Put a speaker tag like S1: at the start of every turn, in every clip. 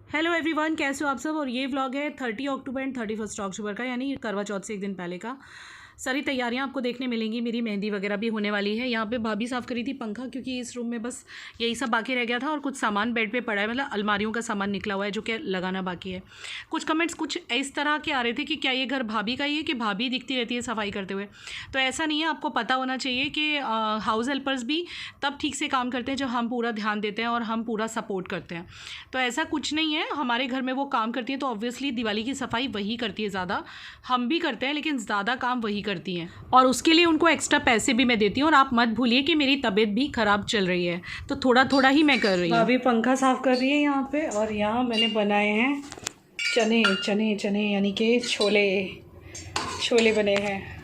S1: Hello everyone, कैसे हो आप सब। और ये व्लॉग है 30 अक्टूबर एंड 31 अक्टूबर का, यानी करवा चौथ से एक दिन पहले का। सारी तैयारियां आपको देखने मिलेंगी। मेरी मेहंदी वगैरह भी होने वाली है। यहाँ पे भाभी साफ़ करी थी पंखा, क्योंकि इस रूम में बस यही सब बाकी रह गया था और कुछ सामान बेड पे पड़ा है, मतलब अलमारियों का सामान निकला हुआ है जो कि लगाना बाकी है। कुछ कमेंट्स कुछ इस तरह के आ रहे थे कि क्या ये घर भाभी का ही है कि भाभी दिखती रहती है सफाई करते हुए। तो ऐसा नहीं है, आपको पता होना चाहिए कि हाउस हेल्पर्स भी तब ठीक से काम करते हैं जब हम पूरा ध्यान देते हैं और हम पूरा सपोर्ट करते हैं। तो ऐसा कुछ नहीं है, हमारे घर में वो काम करती है तो ऑब्वियसली दिवाली की सफाई वही करती है ज़्यादा। हम भी करते हैं लेकिन ज़्यादा काम वही करती हैं, और उसके लिए उनको एक्स्ट्रा पैसे भी मैं देती हूँ। और आप मत भूलिए कि मेरी तबीयत भी ख़राब चल रही है, तो थोड़ा थोड़ा ही मैं कर रही हूँ। अभी पंखा साफ़ कर रही है यहाँ पे। और यहाँ मैंने बनाए हैं चने चने चने यानी कि छोले छोले बने हैं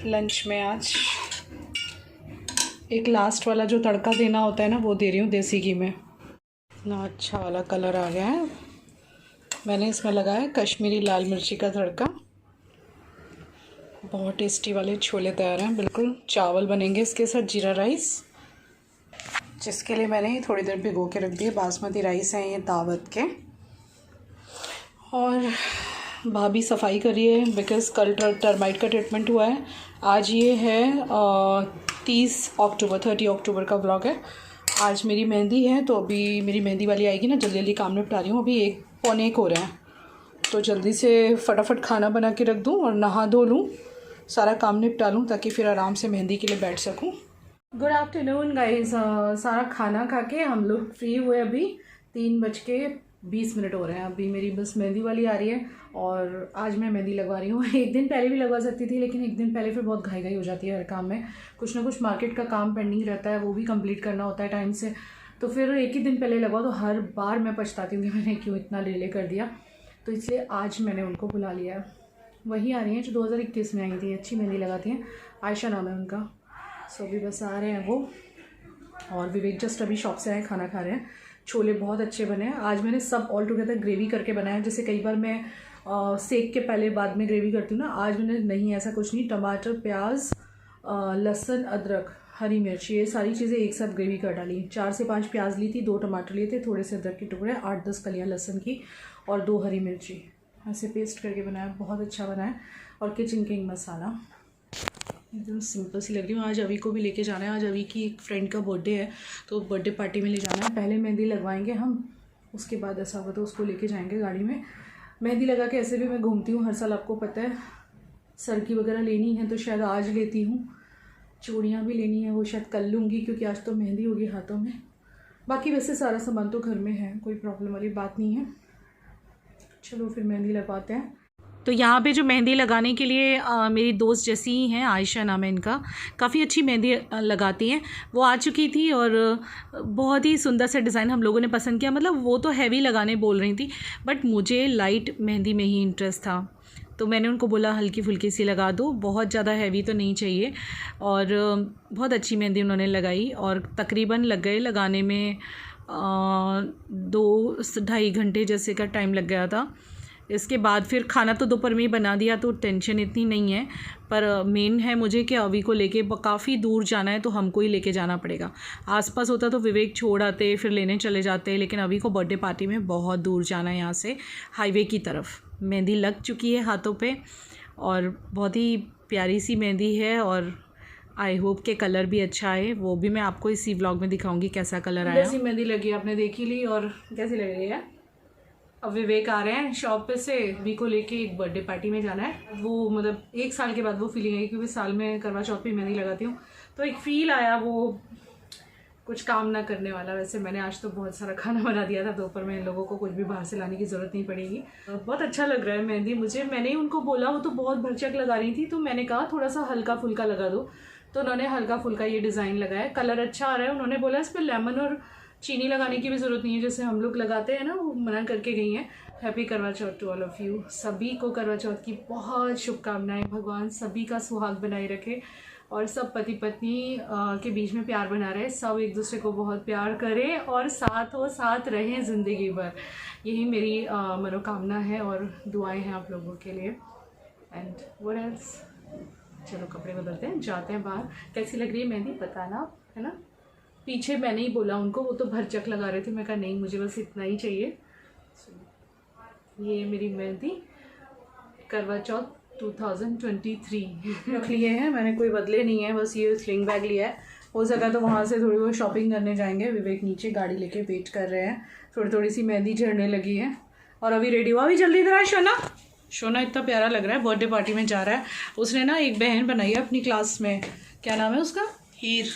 S1: लंच में। आज एक लास्ट वाला जो तड़का देना होता है ना, वो दे रही हूँ देसी घी में। इतना अच्छा वाला कलर आ गया है। मैंने इसमें लगाया कश्मीरी लाल मिर्ची का तड़का। बहुत टेस्टी वाले छोले तैयार हैं। बिल्कुल चावल बनेंगे इसके साथ, जीरा राइस, जिसके लिए मैंने थोड़ी देर भिगो के रख दिए। बासमती राइस हैं ये दावत के। और भाभी सफाई कर रही है बिकॉज़ कल टर्माइट का ट्रीटमेंट हुआ है। आज ये है 30 अक्टूबर का व्लॉग है। आज मेरी मेहंदी है, तो अभी मेरी मेहंदी वाली आएगी ना, जल्दी जल्दी काम निपटा रही हूँ। अभी 1 पौने 1 हो रहा है, तो जल्दी से फटाफट खाना बना के रख दूँ और नहा धो लूँ, सारा काम निपटा लूँ, ताकि फिर आराम से मेहंदी के लिए बैठ सकूँ। Good afternoon guys. सारा खाना खा के हम लोग फ्री हुए। अभी 3:20 हो रहे हैं। अभी मेरी बस मेहंदी वाली आ रही है और आज मैं मेहंदी लगवा रही हूँ। एक दिन पहले भी लगवा सकती थी, लेकिन एक दिन पहले फिर बहुत घाई हो जाती है हर काम में। कुछ ना कुछ मार्केट का काम पेंडिंग रहता है, वो भी कंप्लीट करना होता है टाइम से, तो फिर एक ही दिन पहले लगवा। तो हर बार मैं पछताती हूँ कि मैंने क्यों इतना डिले कर दिया। तो इसलिए आज मैंने उनको बुला लिया है। वही आ रही हैं जो 2021 में आई थी, अच्छी मेहंदी लगाती हैं, आयशा नाम है उनका। सो अभी बस आ रहे हैं वो। और विवेक जस्ट अभी शॉप से आए, खाना खा रहे हैं। छोले बहुत अच्छे बने हैं। आज मैंने सब ऑल टुगेदर ग्रेवी करके बनाया। जैसे कई बार मैं सेक के पहले बाद में ग्रेवी करती हूँ ना, आज मैंने नहीं, ऐसा कुछ नहीं। टमाटर, प्याज, लहसुन, अदरक, हरी मिर्च, ये सारी चीज़ें एक साथ ग्रेवी कर डाली। 4 से 5 प्याज ली थी, 2 टमाटर लिए थे, थोड़े से अदरक के टुकड़े, 8-10 कलियाँ लहसुन की और 2 हरी मिर्ची, ऐसे पेस्ट करके बनाया। बहुत अच्छा बना है। और किचन किंग मसाला, एकदम सिंपल सी लग रही हूँ। आज अभी को भी लेके जाना है। आज अभी की एक फ्रेंड का बर्थडे है, तो बर्थडे पार्टी में ले जाना है। पहले मेहंदी लगवाएंगे हम, उसके बाद ऐसा हुआ तो उसको लेके जाएंगे गाड़ी में। मेहंदी लगा के ऐसे भी मैं घूमती हूँ हर साल, आपको पता है। सर की वगैरह लेनी है तो शायद आज लेती हूँ। चूड़ियाँ भी लेनी है, वो शायद कल लूँगी, क्योंकि आज तो मेहंदी होगी हाथों में। बाकी वैसे सारा सामान तो घर में है, कोई प्रॉब्लम वाली बात नहीं है। चलो फिर मेहंदी लगवाते हैं। तो यहाँ पे जो मेहंदी लगाने के लिए मेरी दोस्त जैसी ही हैं, आयशा नाम है इनका, काफ़ी अच्छी मेहंदी लगाती हैं। वो आ चुकी थी और बहुत ही सुंदर सा डिज़ाइन हम लोगों ने पसंद किया। मतलब वो तो हैवी लगाने बोल रही थी, बट मुझे लाइट मेहंदी में ही इंटरेस्ट था, तो मैंने उनको बोला हल्की फुल्की सी लगा दो, बहुत ज़्यादा हैवी तो नहीं चाहिए। और बहुत अच्छी मेहंदी उन्होंने लगाई और तकरीबन लग गए लगाने में 2-2.5 घंटे जैसे का टाइम लग गया था। इसके बाद फिर खाना तो दोपहर में ही बना दिया, तो टेंशन इतनी नहीं है। पर मेन है मुझे कि अवी को लेके काफ़ी दूर जाना है, तो हमको ही लेके जाना पड़ेगा। आसपास होता तो विवेक छोड़ आते, फिर लेने चले जाते, लेकिन अवी को बर्थडे पार्टी में बहुत दूर जाना है यहाँ से, हाईवे की तरफ। मेहंदी लग चुकी है हाथों पे और बहुत ही प्यारी सी मेहंदी है। और आई होप के कलर भी अच्छा है, वो भी मैं आपको इसी व्लॉग में दिखाऊंगी कैसा कलर आया। ऐसी मेहंदी लगी, आपने देख ही ली। और कैसी लग रही है। अब विवेक आ रहे हैं शॉप पे से, वी को लेके एक बर्थडे पार्टी में जाना है। वो मतलब 1 साल के बाद वो फीलिंग आई, क्योंकि साल में करवा चौथ पे मेहंदी लगाती हूँ, तो एक फ़ील आया वो कुछ काम ना करने वाला। वैसे मैंने आज तो बहुत सारा खाना बना दिया था दोपहर में, इन लोगों को कुछ भी बाहर से लाने की ज़रूरत नहीं पड़ेगी। बहुत अच्छा लग रहा है मेहंदी मुझे। मैंने ही उनको बोला, वो तो बहुत भरचक लगा रही थी, तो मैंने कहा थोड़ा सा हल्का फुल्का लगा दो, तो उन्होंने हल्का फुल्का ये डिज़ाइन लगाया। कलर अच्छा आ रहा है। उन्होंने बोला इस पर लेमन और चीनी लगाने की भी ज़रूरत नहीं है, जैसे हम लोग लगाते हैं ना, वो मना करके गई हैं। Happy Karva Chauth to all of you. सभी को करवा चौथ की बहुत शुभकामनाएं। भगवान सभी का सुहाग बनाए रखे और सब पति पत्नी के बीच में प्यार बना रहे। सब एक दूसरे को बहुत प्यार करें और साथ रहें ज़िंदगी भर। यही मेरी मनोकामना है और दुआएं हैं आप लोगों के लिए। And what else. चलो कपड़े बदलते हैं, जाते हैं बाहर। कैसी लग रही है मेहंदी बताना, है ना। पीछे मैंने ही बोला उनको, वो तो भरचक लगा रहे थे, मैं कहा नहीं मुझे बस इतना ही चाहिए। ये मेरी मेहंदी करवा चौथ 2023 रख लिए हैं मैंने, कोई बदले नहीं है, बस ये स्लिंग बैग लिया है। हो सका तो वहाँ से थोड़ी बहुत शॉपिंग करने जाएंगे। विवेक नीचे गाड़ी लेके वेट कर रहे हैं, थोड़ी सी मेहंदी झड़ने लगी है। और अभी रेडी हुआ, अभी जल्दी इधर आए शोना। शोना इतना प्यारा लग रहा है, बर्थडे पार्टी में जा रहा है। उसने ना एक बहन बनाई है अपनी क्लास में, क्या नाम है उसका, हीर,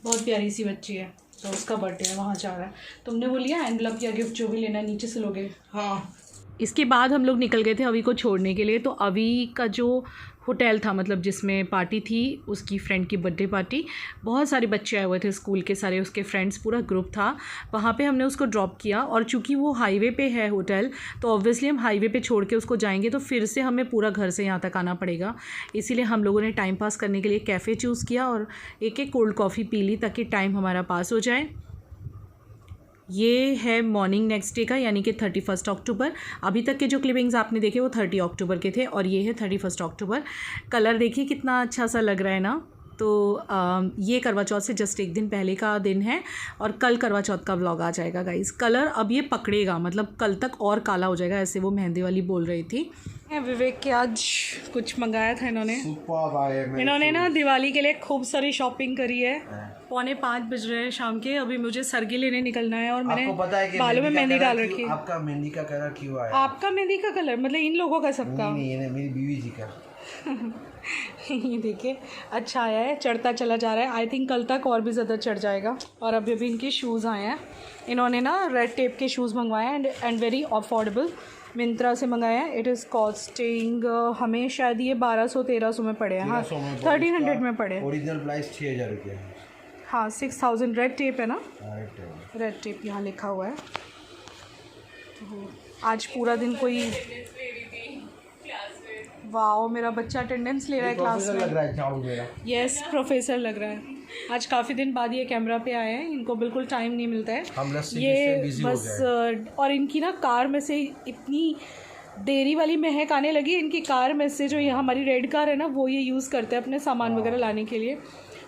S1: बहुत प्यारी सी बच्ची है, तो उसका बर्थडे है, वहाँ जा रहा है। तुमने वो लिया एनवलप या गिफ्ट जो भी लेना है नीचे से लोगे? हाँ। इसके बाद हम लोग निकल गए थे अभी को छोड़ने के लिए। तो अभी का जो होटल था, मतलब जिसमें पार्टी थी, उसकी फ्रेंड की बर्थडे पार्टी, बहुत सारे बच्चे आए हुए थे स्कूल के, सारे उसके फ्रेंड्स, पूरा ग्रुप था वहाँ पे। हमने उसको ड्रॉप किया और चूंकि वो हाईवे पे है होटल, तो ऑब्वियसली हम हाईवे पे छोड़ के उसको जाएंगे तो फिर से हमें पूरा घर से यहाँ तक आना पड़ेगा। इसीलिए हम लोगों ने टाइम पास करने के लिए कैफ़े चूज़ किया और एक कोल्ड कॉफ़ी पी ली ताकि टाइम हमारा पास हो जाए। ये है मॉर्निंग नेक्स्ट डे का, यानी कि 31 अक्टूबर। अभी तक के जो क्लिपिंग्स आपने देखे वो 30 अक्टूबर के थे और ये है 31 अक्टूबर। कलर देखिए कितना अच्छा सा लग रहा है ना। तो ये करवा चौथ से जस्ट एक दिन पहले का दिन है और कल करवा चौथ का व्लॉग आ जाएगा गाइस। कलर अब ये पकड़ेगा, मतलब कल तक और काला हो जाएगा, ऐसे वो मेहंदी वाली बोल रही थी। विवेक के आज कुछ मंगाया था इन्होंने ना दिवाली के लिए खूब सारी शॉपिंग करी है। 4:45 बज रहे हैं शाम के, अभी मुझे सरगी लेने निकलना है और मैंने बालों में मेहंदी डाल रखी है।
S2: आपका मेहंदी का कलर क्यों आया?
S1: आपका मेहंदी का कलर मतलब इन लोगों का सबका?
S2: नहीं, मेरी बीवी जी का।
S1: ये देखिए अच्छा आया है, चढ़ता चला जा रहा है। आई थिंक कल तक और भी ज़्यादा चढ़ जाएगा। और अभी इनके शूज़ आए हैं, इन्होंने ना रेड टेप के शूज़ मंगवाए हैं एंड वेरी अफोर्डेबल, मिंत्रा से मंगाया है। इट इज़ कॉस्टिंग हमें शायद ये 1200-1300 में पड़े हैं। हाँ 1300 में पड़े।
S2: ओरिजिनल प्राइस 6000 रुपये है।
S1: हाँ 6000। रेड टेप है ना, रेड टेप यहाँ लिखा हुआ है। तो आज पूरा दिन कोई, वाओ मेरा बच्चा अटेंडेंस ले रहा है क्लास में,
S2: लग रहा है झाड़ू मेरा।
S1: यस प्रोफेसर लग रहा है। आज काफ़ी दिन बाद ये कैमरा पे आए हैं, इनको बिल्कुल टाइम नहीं मिलता है। ये बस और इनकी ना कार में से इतनी डेयरी वाली महक आने लगी इनकी कार में से। जो ये हमारी रेड कार है ना, वो ये यूज़ करते हैं अपने सामान वगैरह लाने के लिए।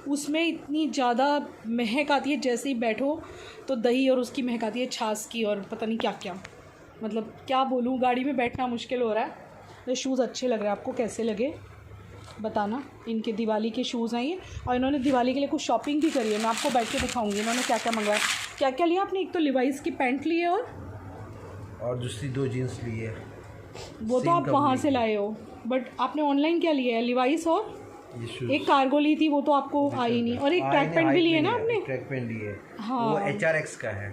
S1: उसमें इतनी ज़्यादा महक आती है, जैसे ही बैठो तो दही और उसकी महक आती है, छाछ की और पता नहीं क्या क्या, मतलब क्या बोलूँ, गाड़ी में बैठना मुश्किल हो रहा है। तो शूज़ अच्छे लग रहे हैं, आपको कैसे लगे बताना। इनके दिवाली के शूज़ हैं ये, और इन्होंने दिवाली के लिए कुछ शॉपिंग भी करी है, मैं आपको बैठ के दिखाऊंगी इन्होंने क्या क्या मंगवाया। क्या क्या लिया आपने? एक तो लिवाइस की पैंट ली है और
S2: दूसरी 2 जीन्स ली है।
S1: वो तो आप वहाँ से लाए हो, बट आपने ऑनलाइन क्या लिया है? लिवाइस और एक कार्गो ली थी, वो तो आपको आई नहीं। और एक ट्रैक पैंट भी ली है ना आपने?
S2: ट्रैक पैंट ली है,
S1: हाँ
S2: वो HRX का है।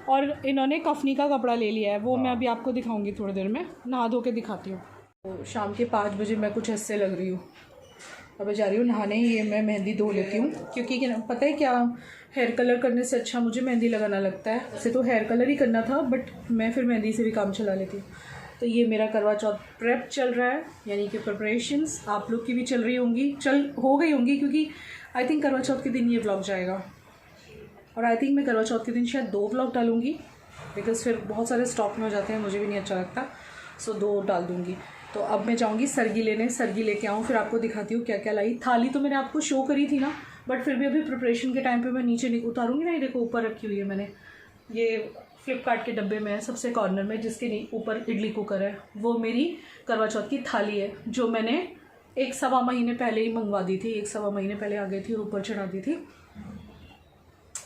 S1: और इन्होंने कफनी का कपड़ा ले लिया है, वो मैं अभी आपको दिखाऊंगी थोड़ी देर में, नहा धो के दिखाती हूँ। तो शाम के 5 बजे मैं कुछ ऐसे लग रही हूँ, अब जा रही हूँ नहाने। ये मैं मेहंदी धो लेती हूँ, क्योंकि पता है क्या, हेयर कलर करने से अच्छा मुझे मेहंदी लगाना लगता है। वैसे तो हेयर कलर ही करना था, बट मैं फिर मेहंदी से भी काम चला लेती हूँ। तो ये मेरा करवा चौथ प्रेप चल रहा है, यानी कि प्रिपरेशंस आप लोग की भी चल रही होंगी, हो गई होंगी, क्योंकि आई थिंक करवा चौथ के दिन ये व्लॉग जाएगा। और आई थिंक मैं करवा चौथ के दिन शायद 2 व्लॉग डालूँगी, बिकॉज़ फिर बहुत सारे स्टॉक में हो जाते हैं, मुझे भी नहीं अच्छा लगता, सो 2 डाल दूँगी। तो अब मैं जाऊँगी सरगी लेने, सरगी लेके आऊँ, फिर आपको दिखाती हूँ क्या क्या लाई। थाली तो मैंने आपको शो करी थी ना, बट फिर भी अभी प्रिपरेशन के टाइम पे मैं नीचे नहीं उतारूँगी ना। ये देखो ऊपर रखी हुई है मैंने, ये फ्लिपकार्ट के डब्बे में है सबसे कॉर्नर में, जिसके ऊपर इडली कुकर है। वो मेरी करवा चौथ की थाली है, जो मैंने 1-1.25 महीने पहले ही मंगवा दी थी, 1-1.25 महीने पहले आ गई थी और ऊपर चढ़ा दी थी।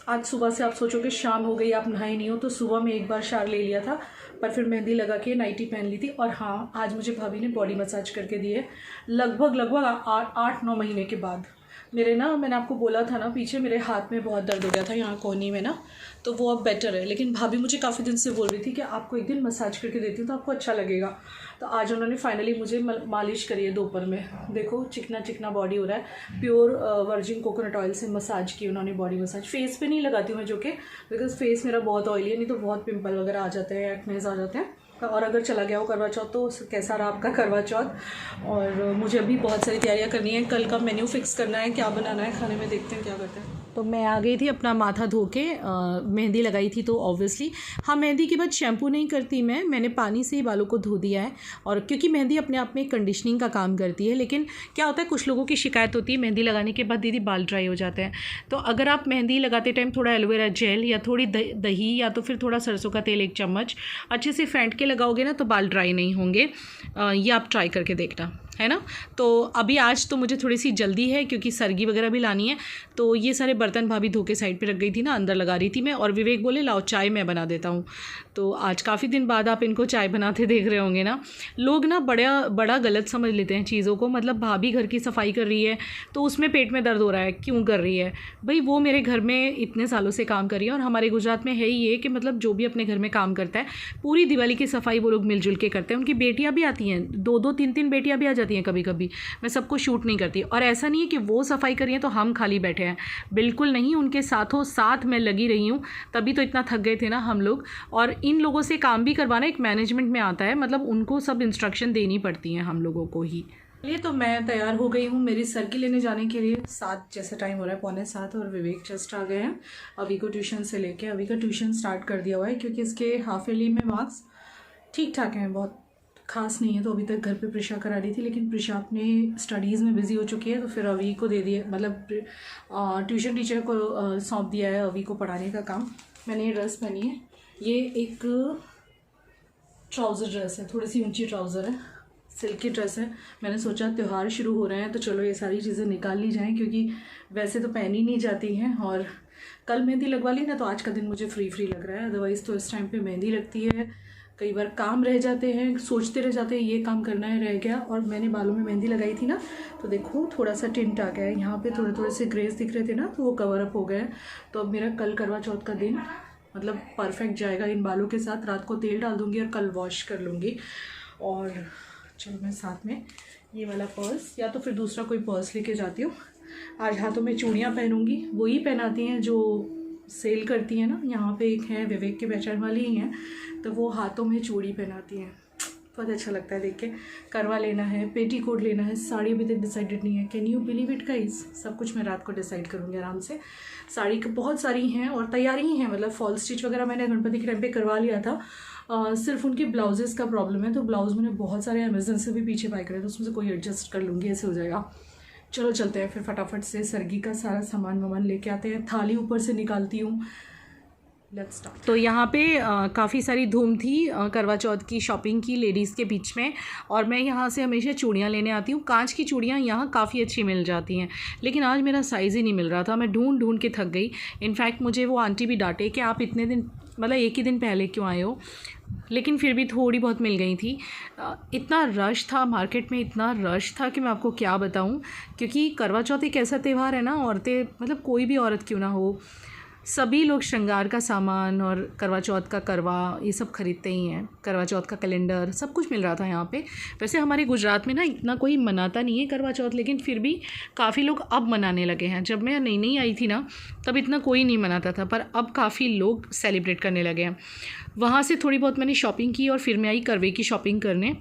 S1: आज सुबह से आप सोचो कि शाम हो गई, आप नहाए नहीं हो, तो सुबह में एक बार शावर ले लिया था, पर फिर मेहंदी लगा के नाइटी पहन ली थी। और हाँ, आज मुझे भाभी ने बॉडी मसाज करके दी है, लगभग 8-9 महीने के बाद। मेरे ना, मैंने आपको बोला था ना पीछे, मेरे हाथ में बहुत दर्द हो गया था यहाँ कोहनी में ना, तो वो अब बेटर है। लेकिन भाभी मुझे काफ़ी दिन से बोल रही थी कि आपको एक दिन मसाज करके देती हूँ तो आपको अच्छा लगेगा। तो आज उन्होंने फाइनली मुझे मालिश करी है दोपहर में। देखो चिकना चिकना बॉडी हो रहा है, प्योर वर्जिन कोकोनट ऑयल से मसाज की उन्होंने, बॉडी मसाज। फेस पे नहीं लगाती हूँ मैं, जो कि बिकॉज फेस मेरा बहुत ऑयली है, नहीं तो बहुत पिंपल वगैरह आ जाते हैं, एक्नेस आ जाते हैं। और अगर चला गया हो करवा चौथ तो कैसा रहा आपका करवा चौथ। और मुझे अभी बहुत सारी तैयारियां करनी है, कल का मेन्यू फिक्स करना है, क्या बनाना है खाने में, देखते हैं क्या करते हैं। तो मैं आ गई थी अपना माथा धो के, मेहंदी लगाई थी तो ऑब्वियसली हाँ, मेहंदी के बाद शैम्पू नहीं करती मैंने पानी से ही बालों को धो दिया है। और क्योंकि मेहंदी अपने आप में कंडीशनिंग का काम करती है, लेकिन क्या होता है कुछ लोगों की शिकायत होती है मेहंदी लगाने के बाद दीदी बाल ड्राई हो जाते हैं। तो अगर आप मेहंदी लगाते टाइम थोड़ा एलोवेरा जेल या थोड़ी दही या तो फिर थोड़ा सरसों का तेल 1 चम्मच अच्छे से फेंट के लगाओगे ना तो बाल ड्राई नहीं होंगे। ये आप ट्राई करके देखना, है ना। तो अभी आज तो मुझे थोड़ी सी जल्दी है क्योंकि सरगी वगैरह भी लानी है, तो ये सारे बर्तन भाभी धो के साइड पे रख गई थी ना, अंदर लगा रही थी मैं। और विवेक बोले लाओ चाय मैं बना देता हूँ। तो आज काफ़ी दिन बाद आप इनको चाय बनाते देख रहे होंगे ना। लोग ना बड़ा गलत समझ लेते हैं चीज़ों को, मतलब भाभी घर की सफाई कर रही है तो उसमें पेट में दर्द हो रहा है, क्यों कर रही है भाई? वो मेरे घर में इतने सालों से काम कर रही है। और हमारे गुजरात में है ही ये कि मतलब जो भी अपने घर में काम करता है पूरी दिवाली की सफाई वो लोग मिलजुल के करते हैं। उनकी बेटियाँ भी आती हैं, 2-2 3-3 बेटियाँ भी आ जाती हैं कभी कभी। मैं सबको शूट नहीं करती। और ऐसा नहीं है कि वो सफाई कर रही हैं तो हम खाली बैठे हैं, बिल्कुल नहीं, उनके साथों साथ मैं लगी रही हूँ, तभी तो इतना थक गए थे ना हम लोग। और इन लोगों से काम भी करवाना एक मैनेजमेंट में आता है, मतलब उनको सब इंस्ट्रक्शन देनी पड़ती हैं हम लोगों को ही। चलिए तो मैं तैयार हो गई हूँ मेरी सरगी लेने जाने के लिए। 7 जैसा टाइम हो रहा है, 6:45, और विवेक जस्ट आ गए हैं अभी को ट्यूशन से लेके। अभी का ट्यूशन स्टार्ट कर दिया हुआ है क्योंकि इसके हाफ ईयरली में मार्क्स ठीक ठाक हैं, बहुत खास नहीं है। तो अभी तक घर पे प्रिशा करा रही थी, लेकिन प्रिशा अपने स्टडीज़ में बिजी हो चुकी है, तो फिर अवी को दे दिया, मतलब ट्यूशन टीचर को सौंप दिया है अवी को पढ़ाने का काम। मैंने ये ड्रेस पहनी है, ये एक ट्राउज़र ड्रेस है, थोड़ी सी ऊंची ट्राउज़र है, सिल्क की ड्रेस है। मैंने सोचा त्यौहार शुरू हो रहे हैं तो चलो ये सारी चीज़ें निकाल ली जाएँ, क्योंकि वैसे तो पहनी नहीं जाती हैं। और कल मेहंदी लगवा ली ना तो आज का दिन मुझे फ्री लग रहा है। अदरवाइज़ तो इस टाइम पे मेहंदी लगती है, कई बार काम रह जाते हैं, सोचते रह जाते हैं ये काम करना है, रह गया। और मैंने बालों में मेहंदी लगाई थी ना तो देखो थोड़ा सा टिंट आ गया है यहाँ पे, थोड़े से ग्रेस दिख रहे थे ना तो वो कवर अप हो गए। तो अब मेरा कल करवा चौथ का दिन मतलब परफेक्ट जाएगा इन बालों के साथ। रात को तेल डाल दूँगी और कल वॉश कर लूँगी। और चलो मैं साथ में ये वाला पर्स या तो फिर दूसरा कोई पर्स लेके जाती हूँ। आज हाथों में चूड़ियाँ पहनूँगी, वही पहनाती हैं जो सेल करती हैं ना। यहाँ पे एक है विवेक के पहचान वाली ही हैं, तो वो हाथों में चूड़ी पहनाती हैं, बहुत अच्छा लगता है देख के। करवा लेना है, पेटीकोट लेना है, साड़ी अभी तक डिसाइडेड नहीं है। Can you believe it guys? सब कुछ मैं रात को डिसाइड करूँगी आराम से। साड़ी की बहुत सारी हैं और तैयारी ही हैं, मतलब फॉल स्टिच वगैरह मैंने गणपति के टाइम पे करवा लिया था। सिर्फ उनके ब्लाउजेस का प्रॉब्लम है, तो ब्लाउज़ मैंने बहुत सारे अमेजन से भी पीछे बाय करे, तो उसमें से कोई एडजस्ट कर लूँगी, ऐसे हो जाएगा। चलो चलते हैं फिर फटाफट से सरगी का सारा सामान वामान लेके आते हैं। थाली ऊपर से निकालती हूँ, लेट्स स्टार्ट। तो यहाँ पे काफ़ी सारी धूम थी करवा चौथ की शॉपिंग की लेडीज़ के बीच में, और मैं यहाँ से हमेशा चूड़ियाँ लेने आती हूँ। कांच की चूड़ियाँ यहाँ काफ़ी अच्छी मिल जाती हैं, लेकिन आज मेरा साइज़ ही नहीं मिल रहा था, मैं ढूंढ के थक गई। इनफैक्ट मुझे वो आंटी भी डांटे कि आप इतने दिन मतलब एक ही दिन पहले क्यों आए हो, लेकिन फिर भी थोड़ी बहुत मिल गई थी। इतना रश था मार्केट में, इतना रश था कि मैं आपको क्या बताऊं। क्योंकि करवा चौथ एक ऐसा त्यौहार है ना, औरतें मतलब कोई भी औरत क्यों ना हो, सभी लोग श्रृंगार का सामान और करवा चौथ का करवा ये सब ख़रीदते ही हैं। करवा चौथ का कैलेंडर सब कुछ मिल रहा था यहाँ पे। वैसे हमारे गुजरात में ना इतना कोई मनाता नहीं है करवा चौथ, लेकिन फिर भी काफ़ी लोग अब मनाने लगे हैं। जब मैं नई आई थी ना तब इतना कोई नहीं मनाता था, पर अब काफ़ी लोग सेलिब्रेट करने लगे हैं। वहाँ से थोड़ी बहुत मैंने शॉपिंग की और फिर मैं आई करवे की शॉपिंग करने।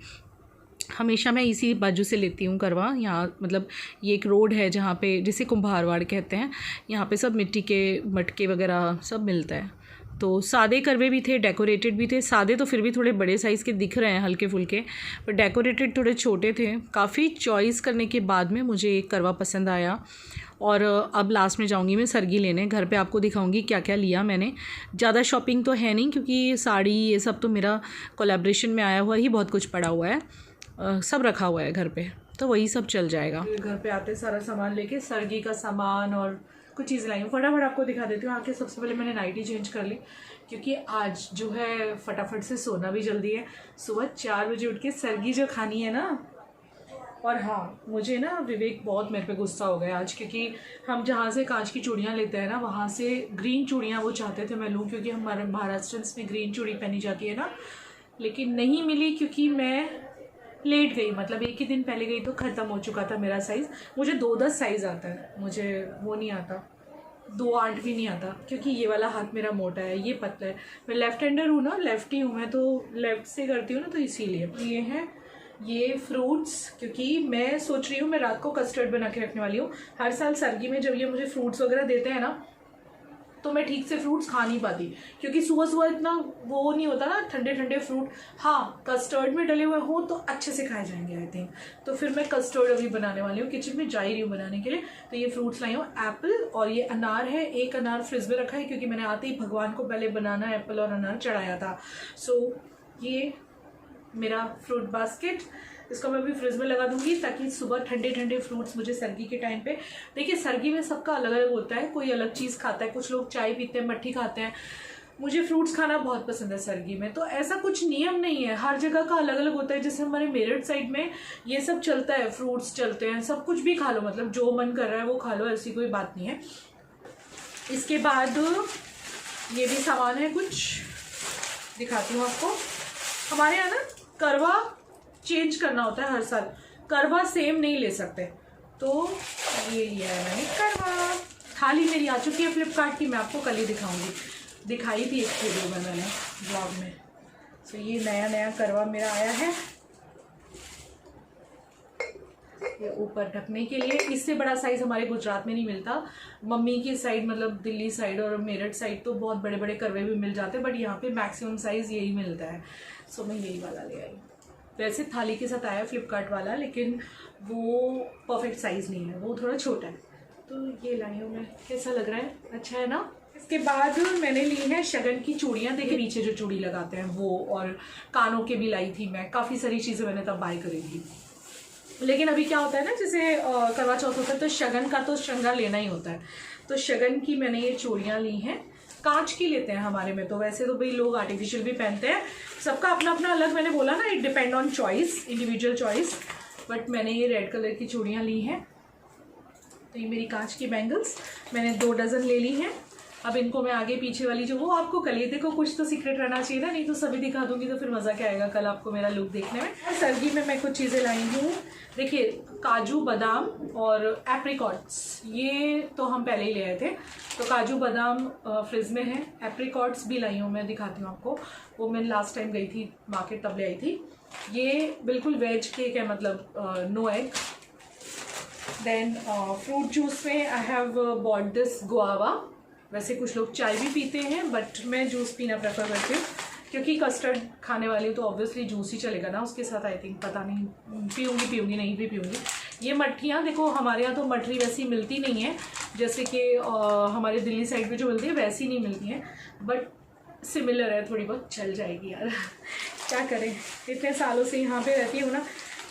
S1: हमेशा मैं इसी बाजू से लेती हूँ करवा। यहाँ मतलब ये एक रोड है जहाँ पे जिसे कुम्हारवाड़ कहते हैं, यहाँ पे सब मिट्टी के मटके वगैरह सब मिलता है। तो सादे करवे भी थे, डेकोरेटेड भी थे। सादे तो फिर भी थोड़े बड़े साइज़ के दिख रहे हैं, हल्के फुल्के, पर डेकोरेटेड थोड़े छोटे थे। काफ़ी चॉइस करने के बाद में मुझे एक करवा पसंद आया, और अब लास्ट में जाऊंगी मैं सरगी लेने। घर पे आपको दिखाऊंगी क्या क्या लिया मैंने। ज़्यादा शॉपिंग तो है नहीं, क्योंकि साड़ी ये सब तो मेरा कोलैबोरेशन में आया हुआ ही बहुत कुछ पड़ा हुआ है, सब रखा हुआ है घर पे, तो वही सब चल जाएगा। घर पे आते सारा सामान लेके सरगी का सामान और कुछ चीज़ लाई हूँ। फटाफट आपको दिखा देती हूँ। आके सबसे पहले मैंने नाइटी चेंज कर ली, क्योंकि आज जो है फटाफट से सोना भी जल्दी है। सुबह 4 बजे उठ के सरगी जो खानी है ना। और हाँ, मुझे ना विवेक बहुत मेरे पे गुस्सा हो गया आज, क्योंकि हम जहाँ से कांच की चूड़ियाँ लेते हैं ना, वहाँ से ग्रीन चूड़ियाँ वो चाहते थे मैं लूँ, क्योंकि हमारे महाराष्ट्रंस में ग्रीन चूड़ी पहनी जाती है ना, लेकिन नहीं मिली क्योंकि मैं लेट गई। मतलब एक ही दिन पहले गई तो ख़त्म हो चुका था मेरा साइज़। मुझे 2-10 साइज़ आता है, मुझे वो नहीं आता 2-8 भी नहीं आता, क्योंकि ये वाला हाथ मेरा मोटा है, ये पतला है। मैं लेफ़्ट हैंडर हूँ ना, लेफ़्टी हूँ मैं, तो लेफ़्ट से करती हूँ ना, तो इसीलिए। ये है ये फ्रूट्स, क्योंकि मैं सोच रही हूँ मैं रात को कस्टर्ड बना के रखने वाली हूँ। हर साल सर्दी में जब ये मुझे फ्रूट्स वगैरह देते हैं ना, तो मैं ठीक से फ्रूट्स खा नहीं पाती, क्योंकि सुबह सुबह इतना वो नहीं होता ना, ठंडे ठंडे फ्रूट। हाँ, कस्टर्ड में डले हुए हो तो अच्छे से खाए जाएंगे आई थिंक। तो फिर मैं कस्टर्ड अभी बनाने वाली हूँ, किचन में जा ही रही हूँ बनाने के लिए। तो ये फ्रूट्स लाई हूँ, एप्पल और ये अनार है। एक अनार फ्रिज में रखा है क्योंकि मैंने आते ही भगवान को पहले बनाना एप्पल और अनार चढ़ाया था। सो ये मेरा फ्रूट बास्केट, इसको मैं अभी फ्रिज में लगा दूंगी ताकि सुबह ठंडे ठंडे फ्रूट्स मुझे सर्दी के टाइम पे। देखिए सर्दी में सबका अलग अलग होता है, कोई अलग चीज़ खाता है, कुछ लोग चाय पीते हैं, मट्ठी खाते हैं। मुझे फ्रूट्स खाना बहुत पसंद है सर्दी में। तो ऐसा कुछ नियम नहीं है, हर जगह का अलग अलग होता है। जैसे हमारे मेरठ साइड में ये सब चलता है, फ्रूट्स चलते हैं, सब कुछ भी खा लो, मतलब जो मन कर रहा है वो खा लो, ऐसी कोई बात नहीं है। इसके बाद ये भी सामान है, कुछ दिखाती हूँ आपको। हमारे यहाँ ना करवा चेंज करना होता है हर साल, करवा सेम नहीं ले सकते। तो ये लिया है मैंने करवा। थाली मेरी आ चुकी है फ्लिपकार्ट की, मैं आपको कल ही दिखाऊंगी, दिखाई थी एक वीडियो में मैंने ब्लॉग में। तो ये नया नया करवा मेरा आया है, ये ऊपर ढकने के लिए। इससे बड़ा साइज़ हमारे गुजरात में नहीं मिलता। मम्मी की साइड मतलब दिल्ली साइड और मेरठ साइड तो बहुत बड़े बड़े करवे भी मिल जाते हैं, बट यहाँ पे मैक्सिमम साइज़ यही मिलता है। सो मैं यही वाला ले आई। वैसे थाली के साथ आया फ्लिपकार्ट वाला, लेकिन वो परफेक्ट साइज़ नहीं है, वो थोड़ा छोटा है। तो ये लाई हूँ मैं, कैसा लग रहा है, अच्छा है ना। इसके बाद मैंने ली है शगन की चूड़ियाँ, देखिए पीछे जो चूड़ी लगाते हैं वो, और कानों के भी लाई थी मैं। काफ़ी सारी चीज़ें मैंने तब बाय करी थी। लेकिन अभी क्या होता है ना, जैसे करवा चौथ होता है तो शगन का तो श्रृंगार लेना ही होता है। तो शगन की मैंने ये चूड़ियाँ ली हैं, कांच की लेते हैं हमारे में तो। वैसे तो भाई लोग आर्टिफिशियल भी पहनते हैं, सबका अपना अपना अलग। मैंने बोला ना, it depend on choice, individual choice. But मैंने ये रेड कलर की चूड़ियाँ ली हैं। तो ये मेरी कांच की बैंगल्स मैंने 2 डज़न ले ली हैं। अब इनको मैं आगे पीछे वाली जो, वो आपको कल ही देखो, कुछ तो सीक्रेट रहना चाहिए ना, नहीं तो सभी दिखा दूंगी तो फिर मज़ा क्या आएगा कल आपको मेरा लुक देखने में। और सर्दी में मैं कुछ चीज़ें लाई हूँ, देखिए काजू बादाम और एप्रिकॉट्स, ये तो हम पहले ही ले आए थे। तो काजू बादाम फ्रिज में है, एप्रिकॉट्स भी लाई हूँ मैं, दिखाती हूँ आपको। वो मैं लास्ट टाइम गई थी मार्केट तब ले आई थी। ये बिल्कुल वेज केक है, मतलब no egg. Then fruit juice में I have bought this guava. वैसे कुछ लोग चाय भी पीते हैं, बट मैं जूस पीना प्रेफर करती हूँ, क्योंकि कस्टर्ड खाने वाली हूँ तो ऑब्वियसली जूस ही चलेगा ना उसके साथ। आई थिंक, पता नहीं, पीऊँगी नहीं भी पीऊँगी। ये मट्ठियाँ देखो, हमारे यहाँ तो मठरी वैसी मिलती नहीं है, जैसे कि हमारे दिल्ली साइड पे जो मिलती है वैसी नहीं मिलती है, बट सिमिलर है, थोड़ी बहुत चल जाएगी यार। क्या करें, इतने सालों से यहाँ पे रहती हूँ ना।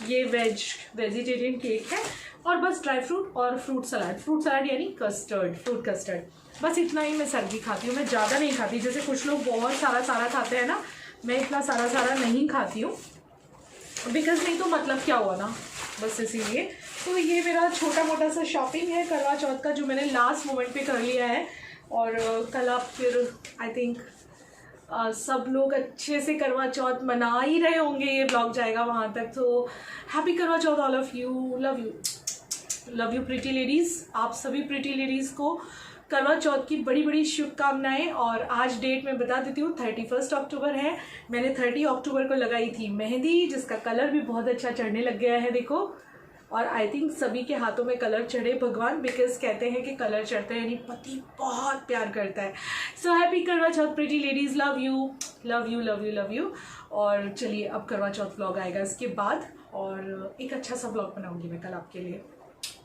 S1: ये वेजिटेरियन केक है, और बस ड्राई फ्रूट और फ्रूट सलाद यानी कस्टर्ड, फ्रूट कस्टर्ड। बस इतना ही मैं सर्दी खाती हूँ, मैं ज़्यादा नहीं खाती। जैसे कुछ लोग बहुत सारा खाते हैं ना, मैं इतना सारा नहीं खाती हूँ, बिकॉज नहीं तो मतलब क्या हुआ ना, बस इसीलिए। तो ये मेरा छोटा मोटा सा शॉपिंग है करवा चौथ का, जो मैंने लास्ट मोमेंट पे कर लिया है। और कल आप फिर आई थिंक सब लोग अच्छे से करवा चौथ मना ही रहे होंगे, ये ब्लॉग जाएगा वहाँ तक। तो happy Karva Chauth all of you, love you pretty ladies. आप सभी प्रिटी लेडीज़ को करवा चौथ की बड़ी बड़ी शुभकामनाएं। और आज डेट मैं बता देती हूँ, 31 अक्टूबर है। मैंने 30 अक्टूबर को लगाई थी मेहंदी, जिसका कलर भी बहुत अच्छा चढ़ने लग गया है, देखो। और आई थिंक सभी के हाथों में कलर चढ़े भगवान, बिकॉज कहते हैं कि कलर चढ़ते हैं यानी पति बहुत प्यार करता है। So happy Karva Chauth pretty ladies, love you. और चलिए, अब करवा चौथ व्लॉग आएगा इसके बाद, और एक अच्छा सा व्लॉग बनाऊंगी मैं कल आपके लिए।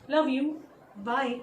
S1: Love you, bye.